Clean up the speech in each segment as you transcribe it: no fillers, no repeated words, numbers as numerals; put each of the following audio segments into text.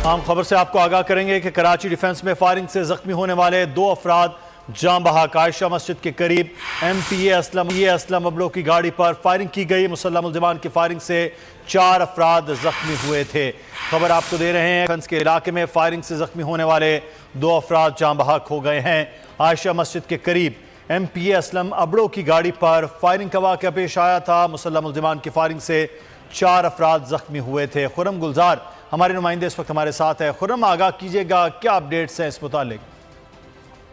आम खबर से आपको आगाह करेंगे कि कराची डिफेंस में फायरिंग से जख्मी होने वाले 2 अफराद जाँ बहक। आयशा मस्जिद के करीब MPA असलम अबलो की गाड़ी पर फायरिंग की गई। मुसल्लह मुल्ज़िमान की फायरिंग से 4 अफराद जख्मी हुए थे। खबर आपको दे रहे हैं डिफेंस के इलाके में फायरिंग से जख्मी होने वाले 2 अफराद जाँ बहक हो गए हैं। आयशा मस्जिद के करीब MPA असलम अबलो की गाड़ी पर फायरिंग का वाक़या पेश आया था। मुसल्लह मुल्ज़िमान की फायरिंग से 4 अफराद जख्मी हुए थे। खुर्रम गुलजार हमारे नुमाइंदे इस वक्त हमारे साथ है। खुर्रम, आगाह कीजिएगा, क्या अपडेट्स हैं इस मुतालिक?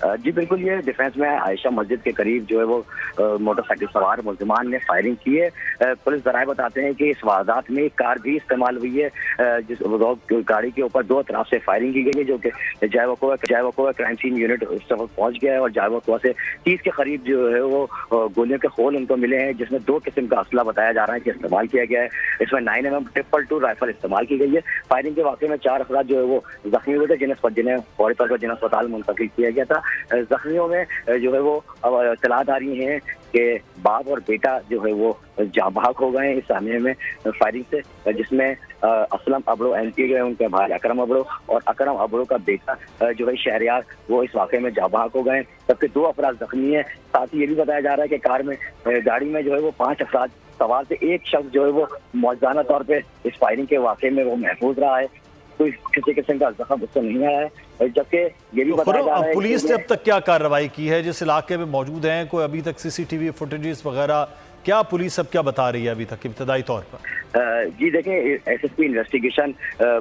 जी बिल्कुल, ये डिफेंस में आयशा मस्जिद के करीब जो है वो मोटरसाइकिल सवार मुल्ज़िमान ने फायरिंग की है। पुलिस ज़राए बताते हैं कि इस वारदात में एक कार भी इस्तेमाल हुई है, जिस गाड़ी के ऊपर 2 तरफ से फायरिंग की गई है, जो कि जायवकुआ क्राइम सीन यूनिट उस तरफ पहुंच गया है और जायवकुआ से 30 के करीब जो है वो गोलियों के खोल उनको मिले हैं, जिसमें 2 किस्म का असला बताया जा रहा है कि इस्तेमाल किया गया है। इसमें 9mm 222 राइफल इस्तेमाल की गई है। फायरिंग के वाक़े में 4 अफराद जो है वो जख्मी हुए थे, जिन्हें फौरी तौर पर जिला अस्पताल मुंतकिल किया गया था। जख्मियों में जो है वो अब इत्तलात आ रही हैं कि बाप और बेटा जो है वो जाँ बहक हो गए हैं इस सामने में फायरिंग से, जिसमें असलम अबड़ो MPA गए, उनके भाई अकरम अबड़ो और अकरम अबड़ो का बेटा जो है शहरियार, वो इस वाक़े में जाँ बहक हो गए। सबके 2 अफराद जख्मी हैं। साथ ही ये भी बताया जा रहा है कि कार में गाड़ी में जो है वो 5 अफराद सवार थे। एक शख्स जो है वो मौजूदा तौर पर इस फायरिंग के वाक़े में वो महफूज रहा है, कोई किसी किस्म का जख्म उसको नहीं आया है। जबकि ये भी बताया जा रहा है पुलिस ने अब तक क्या कार्रवाई की है जिस इलाके में मौजूद हैं? कोई अभी तक CCTV फुटेजेस वगैरह, क्या पुलिस अब क्या बता रही है अभी तक इब्तदाई तौर पर? जी देखें, SSP इन्वेस्टिगेशन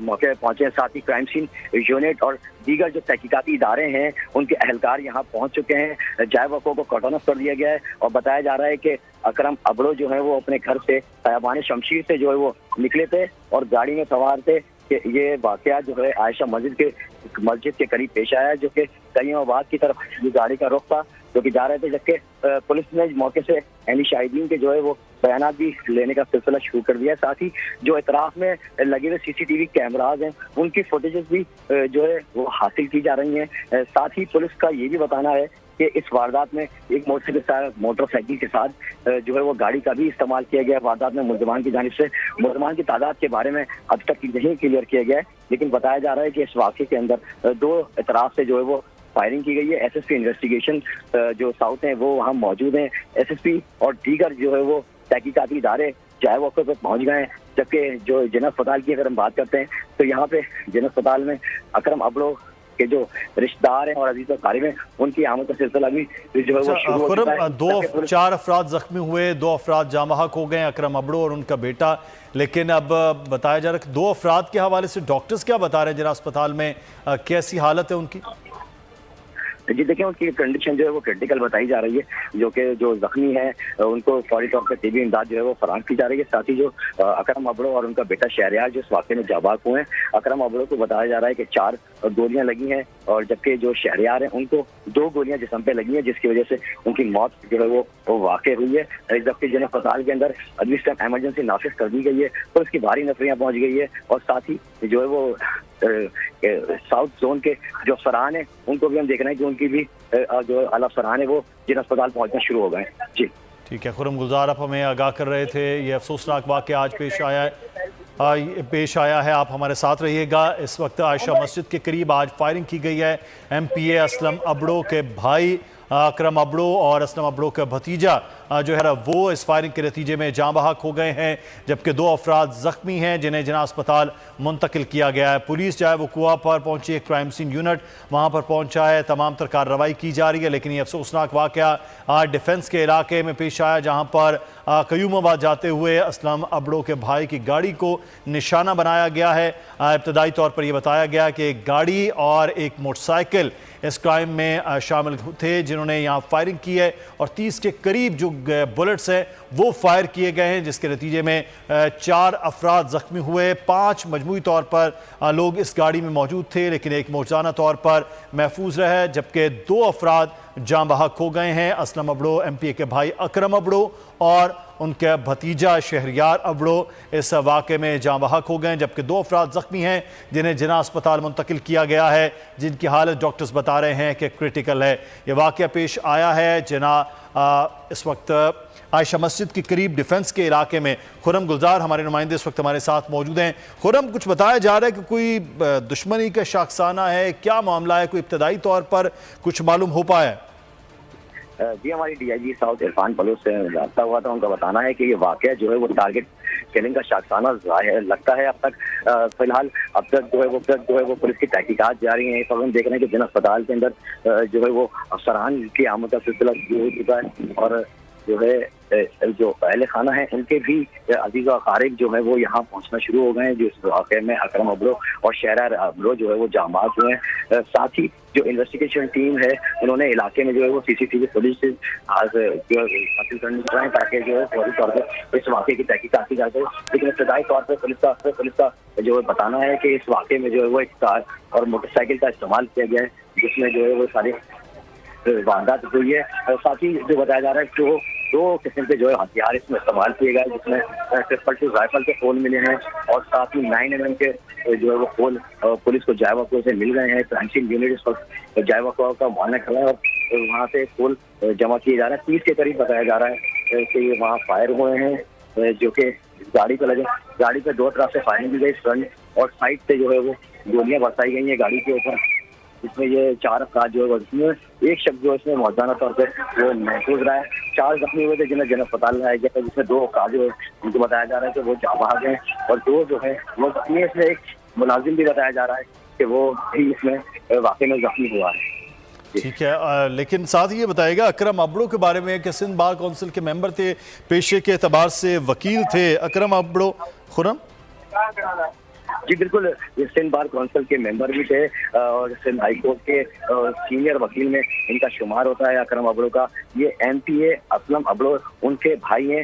मौके पर पहुंचे, साथ ही क्राइम सीन यूनिट और दीगर जो तहकीकाती इदारे हैं उनके अहलकार यहाँ पहुंच चुके हैं। जायवको को कॉटोनफ कर दिया गया है और बताया जा रहा है कि अकरम अबड़ो जो है वो अपने घर से खयाबान शमशीर से जो है वो निकले थे और गाड़ी में सवार थे कि ये वाकया जो है आयशा मस्जिद के करीब पेश आया, जो कि कईमाबाद की तरफ ये गाड़ी का रुख था जो कि जा रहे थे। जबकि पुलिस ने मौके से अहली शाहिदीन के जो है वो बयानात भी लेने का सिलसिला शुरू कर दिया है। साथ ही जो इतराफ में लगे हुए CCTV कैमराज हैं उनकी फुटेजेस भी जो है वो हासिल की जा रही हैं। साथ ही पुलिस का ये भी बताना है कि इस वारदात में एक मोटरसाइकिल के साथ जो है वो गाड़ी का भी इस्तेमाल किया गया। वारदात में मुल्ज़िमान की जानिब से मुल्ज़िमान की तादाद के बारे में अब तक नहीं क्लियर किया गया है, लेकिन बताया जा रहा है कि इस वाक़े के अंदर 2 इतराफ से जो है वो फायरिंग की गई है। SSP इन्वेस्टिगेशन जो साउथ हैं वो वहाँ मौजूद हैं। SSP और दीगर जो है वो तहकीकाती इदारे चाहे वो पर पहुँच गए हैं। जबकि जो जिला अस्पताल की अगर हम बात करते हैं तो यहाँ पे जिला अस्पताल में अकरम अबड़ो के जो रिश्तेदार हैं और अजीज और कारिब हैं उनकी आमद का सिलसिला भी जो है वो शुरू हो चुका है। 4 अफराद जख्मी हुए, 2 अफराद जाँ बहक हो गए, अकरम अबड़ो और उनका बेटा। लेकिन अब बताया जा रहा है कि 2 अफराद के हवाले से डॉक्टर्स क्या बता रहे हैं जिला अस्पताल में, कैसी हालत है उनकी? जी देखिए, उनकी कंडीशन जो है वो क्रिटिकल बताई जा रही है, जो जख्मी है उनको फौरी तौर पर तिबी इमदाद जो है वो फराहम की जा रही है। साथ ही जो अकरम अबड़ो और उनका बेटा शहरियार जो इस वाक़े में जाँ बहक हुए हैं, अकरम अबड़ो को बताया जा रहा है कि 4 गोलियां लगी हैं और जबकि जो शहरियार हैं उनको 2 गोलियां जिस्म पे लगी हैं, जिसकी वजह से उनकी मौत जो है वो वाक़ हुई है। जबकि जिन अस्पताल के अंदर अभी एमरजेंसी नाफिज कर दी गई है तो उसकी भारी नफरियाँ पहुँच गई है। और साथ ही जो है वो साउथ जोन के जो अफसरान हैं उनको भी हम देख रहे हैं कि उनकी भी जो आला अफसरान है वो जिन अस्पताल पहुंचना शुरू हो गए हैं। जी ठीक है, खुर्रम गुलजार आप हमें आगाह कर रहे थे। ये अफसोसनाक वाक़या आज पेश आया है। आप हमारे साथ रहिएगा। इस वक्त आयशा मस्जिद के करीब आज फायरिंग की गई है। MPA असलम अबड़ो के भाई अकरम अबड़ो और असलम अबड़ो का भतीजा जो है वो इस फायरिंग के नतीजे में जाँ बहक हो गए हैं, जबकि 2 अफराद ज़ख्मी हैं जिन्हें जिला अस्पताल मुंतकिल किया गया है। पुलिस जायवकुआ पर पहुंची है, क्राइम सीन यूनिट वहाँ पर पहुंचा है, तमाम तर कार्रवाई की जा रही है। लेकिन ये अफसोसनाक वाक़या आज डिफेंस के इलाके में पेश आया, जहाँ पर कयूमाबाद जाते हुए असलम अबड़ो के भाई की गाड़ी को निशाना बनाया गया है। इब्तदाई तौर पर यह बताया गया कि एक गाड़ी और एक मोटरसाइकिल इस क्राइम में शामिल थे जिन्होंने यहाँ फायरिंग की है और 30 के करीब जो बुलेट्स हैं वो फायर किए गए हैं, जिसके नतीजे में 4 अफराद जख्मी हुए। 5 मजमूई तौर पर लोग इस गाड़ी में मौजूद थे, लेकिन एक मौजूदा तौर पर महफूज रहे, जबकि 2 अफराद जाँ बहक हो गए हैं। असलम अबड़ो MPA के भाई अकरम अबड़ो और उनका भतीजा शहरियार अबड़ो इस वाक़े में जाँ बहक हो गए, जबकि 2 अफराद ज़ख्मी हैं जिन्हें जिना अस्पताल मुंतकिल किया गया है, जिनकी हालत डॉक्टर्स बता रहे हैं कि क्रिटिकल है। ये वाक़या पेश आया है जिना इस वक्त आयशा मस्जिद के करीब डिफेंस के इलाके में खुरम गुलजार हमारे नुमाइंदे इस वक्त हमारे साथ मौजूद हैं। खुरम, कुछ बताया जा रहा है कि कोई दुश्मनी का शाखसाना है, क्या मामला है, कोई इब्तदाई तौर पर कुछ मालूम हो पाया है? जी, हमारी डीआईजी साउथ इरफान बलूच से रब्ता हुआ था। उनका बताना है कि ये वाकया जो है वो टारगेट किलिंग का शाखसाना लगता है। अब तक फिलहाल जो है वो पुलिस की तहकीकात जारी है। इस वक्त हम देख रहे हैं कि जिन अस्पताल के अंदर जो है वो अफसरान की आमद का सिलसिला शुरू हो चुका है और जो है जो पहले खाना है उनके भी अजीज और खारिज जो है वो यहाँ पहुँचना शुरू हो गए हैं। जो इस वाक़े में अकरम अबरो और शहरार अबरो जो है वो जामात हुए हैं। साथ ही जो इन्वेस्टिगेशन टीम है उन्होंने इलाके में जो है वो सीसीटीवी फुटेज से जो हासिल करने चाहिए ताकि जो है फौरी तौर पर इस वाक़े की तहकीकात की जा सके। लेकिन इब्तदाई तौर पर पुलिस का जो है बताना है कि इस वाक़े में जो है वो एक कार और मोटरसाइकिल का इस्तेमाल किया गया है, जिसमें जो है वो सारी वारदात हुई है। और साथ ही जो बताया जा रहा है कि दो किस्म के जो है हथियार इसमें इस्तेमाल किए गए, जिसमें 252 राइफल के खोल मिले हैं और साथ ही 9mm के जो है वो खोल पुलिस को जायवाको से मिल गए हैं। क्राइम सीन यूनिट इस वक्त जायवाको का मुआयना कर रहा है और वहाँ से खोल जमा किए जा रहे हैं। 30 के करीब बताया जा रहा है कि ये वहाँ फायर हुए हैं, जो कि गाड़ी पे लगे। गाड़ी पे दो तरफ से फायरिंग की गई, फ्रंट और साइड से जो है वो गोलियां बरसाई गई हैं गाड़ी के ऊपर, जिसमें ये 4 अफराद जो है इसमें एक शख्स जो इसमें मौजूदा तौर पर वो महफूज रहा है। 4 जख्मी हुए थे जिन्हें जन अस्पताल लाया गया, जिसमें 2 अफराद जो है उनको बताया जा रहा है कि वो जाबाज हैं और 2 जो है वो जख्मी। इसमें एक मुलाजिम भी बताया जा रहा है कि वो भी इसमें वाकई में जख्मी हुआ है। ठीक है, लेकिन साथ ही ये बताएगा अकरम अबड़ो के बारे में कि सिंध बार काउंसिल के मेंबर थे, पेशे के एतबार से वकील थे अकरम अबड़ो। खुरम जी बिल्कुल, ये सिंध बार काउंसिल के मेंबर भी थे और सिंध हाई कोर्ट के सीनियर वकील में इनका शुमार होता है अकरम अबड़ो का। ये MPA असलम अबड़ो उनके भाई हैं।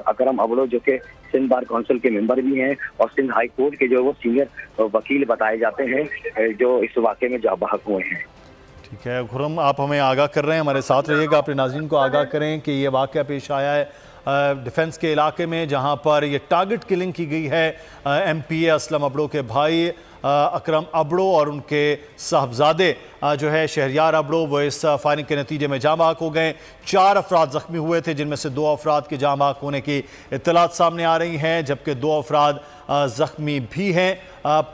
अकरम अबड़ो जो कि सिंध बार काउंसिल के मेंबर भी हैं और सिंध हाई कोर्ट के जो वो सीनियर वकील बताए जाते हैं जो इस वाक़े में जाबाहक हुए हैं। ठीक है खुरम, आप हमें आगाह कर रहे हैं, हमारे साथ रहिएगा, अपने नाज़रीन को आगाह करें कि ये वाक़या पेश आया है डिफेंस के इलाके में, जहां पर ये टारगेट किलिंग की गई है MPA असलम अबड़ो के भाई अकरम अबड़ो और उनके साहबजादे जो है शहरियार अबड़ो, वो इस फायरिंग के नतीजे में जाँ बहक हो गए। 4 अफराद ज़ख्मी हुए थे, जिनमें से 2 अफराद के जाँ बहक होने की इत्तलात सामने आ रही हैं, जबकि 2 अफराद ज़ख्मी भी हैं।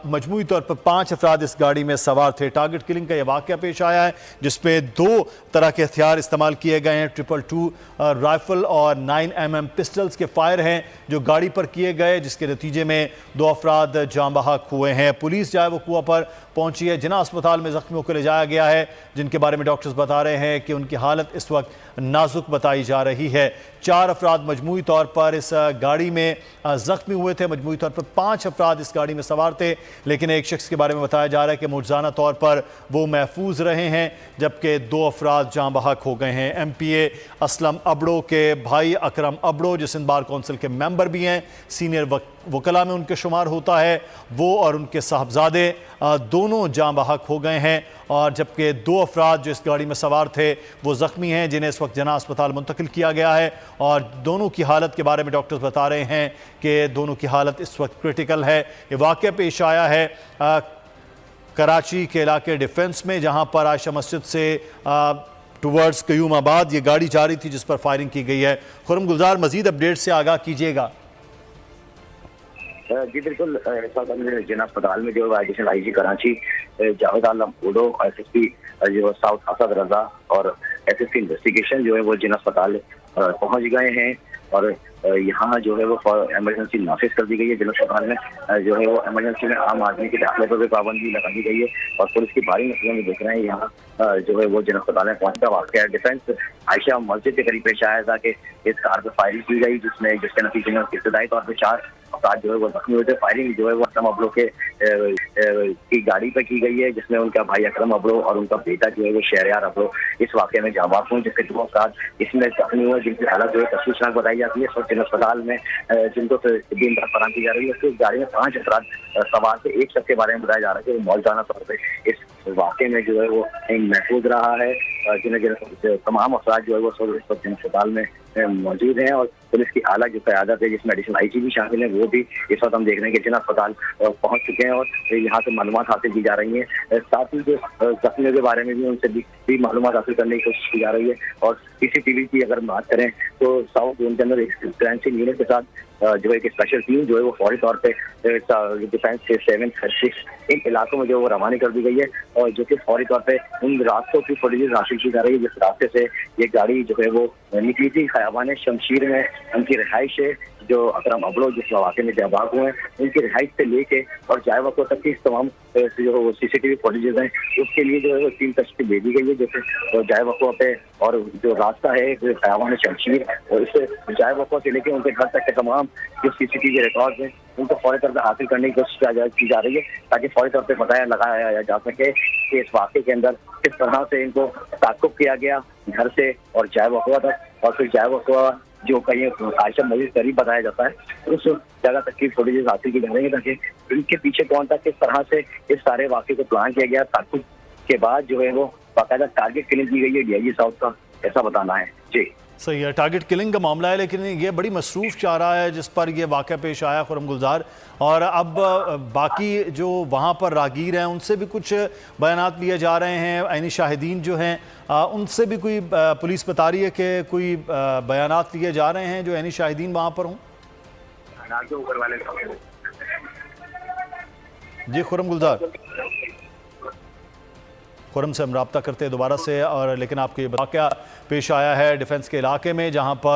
मजमूई तौर पर 5 अफराद इस गाड़ी में सवार थे। टारगेट किलिंग का यह वाक़या पेश आया है जिसपे 2 तरह के हथियार इस्तेमाल किए गए हैं। 222 राइफल और 9mm पिस्टल्स के फायर हैं जो गाड़ी पर किए गए, जिसके नतीजे में 2 अफराद जाँ बहक हुए हैं। पुलिस जो है वो कुआं पर पहुंची है। जिना अस्पताल में जख्मियों को ले जाया गया है, जिनके बारे में डॉक्टर्स बता रहे हैं कि उनकी हालत इस वक्त नाजुक बताई जा रही है। 4 अफराद मजमूई तौर पर इस गाड़ी में जख्मी हुए थे। मजमूई तौर पर 5 अफराद इस गाड़ी में सवार थे, लेकिन एक शख्स के बारे में बताया जा रहा है कि मुआवजाना तौर पर वो महफूज रहे हैं, जबकि 2 अफराद जाँ बहक हो गए हैं। MPA असलम अबड़ो के भाई अकरम अबड़ो जो सिंध बार काउंसिल के मेंबर भी हैं, सीनियर वकला में उनके शुमार होता है, वो और उनके साहबजादे दोनों जाँ बहक हो गए हैं, और जबकि 2 अफराद जो इस गाड़ी में सवार थे वो ज़ख्मी हैं, जिन्हें इस वक्त जना अस्पताल मुंतकिल किया गया है। और दोनों की हालत के बारे में डॉक्टर्स बता रहे हैं कि दोनों की हालत इस वक्त क्रिटिकल है। ये वाक़या पेश आया है कराची के इलाके डिफेंस में, जहाँ पर आयशा मस्जिद से टुवर्ड्स कयूमाबाद ये गाड़ी जा रही थी जिस पर फायरिंग की गई है। खुरम गुलजार, मजीद अपडेट से आगाह कीजिएगा। जी बिल्कुल, जिना अस्पताल में जो additional IG Karachi Javed Alam उडो, SSP जो साउथ असद रजा और SSP इन्वेस्टिगेशन जो है वो जिना अस्पताल पहुंच गए हैं और यहाँ जो है वो एमरजेंसी नाफिज कर दी गई है। जिला अस्पताल में जो है वो एमरजेंसी में आम आदमी के दाखिले पर भी पाबंदी लगा दी गई है और पुलिस की भारी नस्लों में देख रहे हैं यहाँ जो है वो जिला अस्पताल में पहुंचता वाक़या डिफेंस आयशा मस्जिद के करीब पेश आया था कि इस कार पर फायरिंग की गई, जिसके नतीजे में इब्तदाई तौर पर 4 अफराद जो है वो जख्मी हुए थे। फायरिंग जो है वो अकरम अबड़ो की गाड़ी पर की गई है, जिसमें उनका भाई अकरम अबड़ो और उनका बेटा जो है वो शहरियार अबड़ो इस वाक़े में जाँ बहक हुए, जिसके 2 अफराद इसमें जख्मी हुए, जिनकी हालत जो है तशवीशनाक बताई जाती है। जिला अस्पताल में जिनको दिन रात फराहम की जा रही है। उसकी गाड़ी में 5 अफराद सवार थे। एक शख्स के बारे में बताया जा रहा है कि वो मौजूदा तौर पर इस वाक़े में जो है वो महफूज रहा है, जिन्हें तमाम अफराद जो है वो जिला अस्पताल में मौजूद हैं और पुलिस की आला जो क़यादत है, जिसमें एडिशनल आईजी भी शामिल है, वो भी इस वक्त हम देख रहे हैं कि जिला अस्पताल पहुंच चुके हैं और यहाँ से मालूमात हासिल की जा रही है। साथ ही जो जख्मियों के बारे में भी उनसे भी मालूमात हासिल करने की कोशिश की जा रही है। और सीसीटीवी की अगर बात करें तो साउथ जोन के अंदर एक क्राइम सीन यूनिट के साथ जो है एक स्पेशल टीम जो है वो फौरी तौर पे डिफेंस के 7-6 इन इलाकों में जो वो रवानी कर दी गई है और जो कि फौरी तौर पे उन रास्तों की फुटेजेस हासिल की जा रही है जिस रास्ते से ये गाड़ी जो है वो निकली थी। खयाबान शमशीर में उनकी रिहाइश है, जो अकरम अबलो जिस वाक़े में जाबाग हुए हैं उनकी रिहाइश से लेके और जाए वक़्त तक की तमाम जो सीसीटीवी फुटेजेस हैं उसके लिए जो है वो टीम तश्कील दे दी गई है। जैसे जाए वक़्त पे और जो रास्ता है खयाबान शमशीर और इससे जाए वक़्त से लेके उनके घर तक के तमाम जो सीसीटीवी रिकॉर्ड हैं उनको फौरी तौर पर हासिल करने की कोशिश की जा रही है ताकि फौरी तौर पर पता लगाया जा सके कि इस वाक़े के अंदर किस तरह से इनको ताक़ुब किया गया घर से और जाए वक़्त तक। और फिर जाए वक़्त जो कहीं आयशा मस्जिद करीब बताया जाता है उस जगह तक की फुटेजेस हासिल की जा रही है ताकि इनके पीछे कौन था, किस तरह से इस सारे वाक़े को प्लान किया गया। ताक़ुब के बाद जो है वो बाकायदा टारगेट किलिंग की गई है डीआईजी साउथ का, ऐसा बताना है। जी सही है, टारगेट किलिंग का मामला है, लेकिन ये बड़ी मसरूफ़ चारा है जिस पर यह वाक़या पेश आया खुर्रम गुलजार। और अब बाकी जो वहाँ पर रागीर हैं उनसे भी कुछ बयानात लिए जा रहे हैं, ऐनी शाहिदीन जो हैं उनसे भी कोई पुलिस बता रही है कि कोई बयानात लिए जा रहे हैं जो ऐनी शाहिदीन वहाँ पर हों। जी खुर्रम गुलजार, खुर्रम से हम रब्ता करते हैं दोबारा से। और लेकिन आपको ये वाक़या पेश आया है डिफेंस के इलाके में जहाँ पर